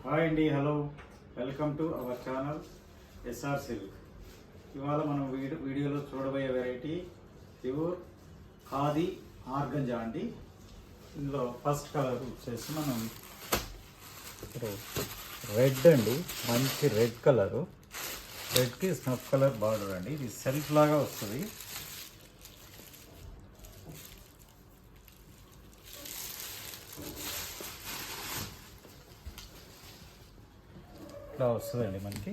Hi అండి, hello, welcome to our channel SR Silk. ఇవాళ మనం వీడియోలో చూడబోయే వెరైటీ ప్యూర్ ఖాదీ ఆర్గంజా అండి. ఇందులో ఫస్ట్ కలర్ వచ్చేసి మనం రెడ్ అండి, మంచి రెడ్ కలరు. రెడ్కి స్నఫ్ కలర్ బార్డర్ అండి. ఇది సెల్ఫ్ లాగా వస్తుంది. ఇట్లా వస్తుందండి. మనకి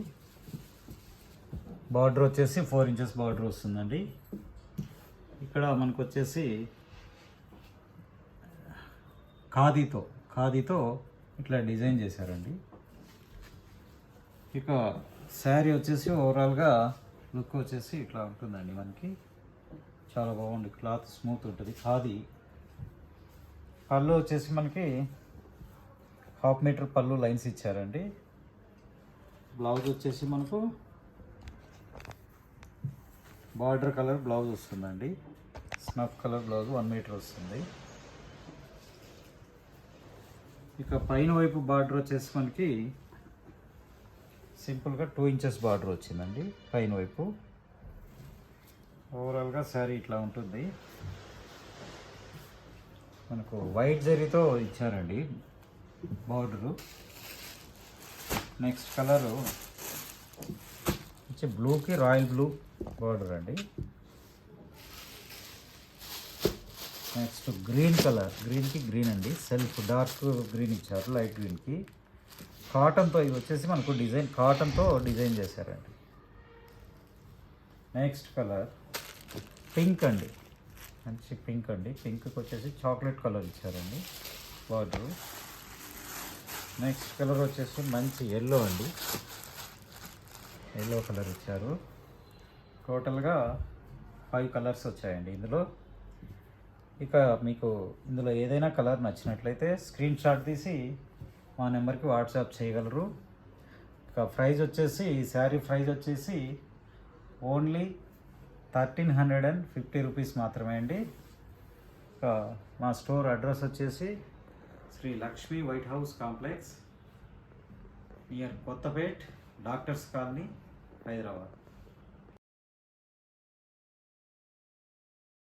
బార్డర్ వచ్చేసి 4 ఇంచెస్ బార్డర్ వస్తుందండి. ఇక్కడ మనకు వచ్చేసి ఖాదీతో ఇట్లా డిజైన్ చేశారండి. ఇక శారీ వచ్చేసి ఓవరాల్గా లుక్ వచ్చేసి ఇట్లా ఉంటుందండి. మనకి చాలా బాగుంది, క్లాత్ స్మూత్ ఉంటుంది. ఖాదీ పళ్ళు వచ్చేసి మనకి 1/2 మీటర్ పళ్ళు లైన్స్ ఇచ్చారండి. బ్లౌజ్ వచ్చేసి మనకు బార్డర్ కలర్ బ్లౌజ్ వస్తుందండి. స్నఫ్ కలర్ బ్లౌజ్ 1 మీటర్ వస్తుంది. ఇక పైన వైపు బార్డర్ వచ్చేసి మనకి సింపుల్గా 2 ఇంచెస్ బార్డర్ వచ్చిందండి పైన వైపు. ఓవరాల్గా శారీ ఇట్లా ఉంటుంది. మనకు వైట్ జరీతో ఇచ్చారండి బార్డరు. నెక్స్ట్ కలరు వచ్చి బ్లూకి రాయల్ బ్లూ బార్డర్ అండి. నెక్స్ట్ గ్రీన్ కలర్, గ్రీన్కి గ్రీన్ అండి, సెల్ఫ్ డార్క్ గ్రీన్ ఇచ్చారు లైట్ గ్రీన్కి. కాటన్తో ఇవి వచ్చేసి మనకు డిజైన్ కాటన్తో డిజైన్ చేశారండి. నెక్స్ట్ కలర్ పింక్ అండి, మంచి పింక్ అండి. పింక్కి వచ్చేసి చాక్లెట్ కలర్ ఇచ్చారండి బార్డరు. నెక్స్ట్ కలర్ వచ్చేసి మంచి ఎల్లో అండి, ఎల్లో కలర్ ఇచ్చారు. టోటల్గా 5 కలర్స్ వచ్చాయండి ఇందులో. ఇక మీకు ఇందులో ఏదైనా కలర్ నచ్చినట్లయితే స్క్రీన్ షాట్ తీసి మా నెంబర్కి వాట్సాప్ చేయగలరు. ఇక ప్రైస్ వచ్చేసి శారీ ప్రైస్ వచ్చేసి ఓన్లీ 1350 రూపీస్ మాత్రమే అండి. ఇక మా స్టోర్ అడ్రస్ వచ్చేసి Shri Lakshmi White House Complex near Kothapet doctors colony, Hyderabad.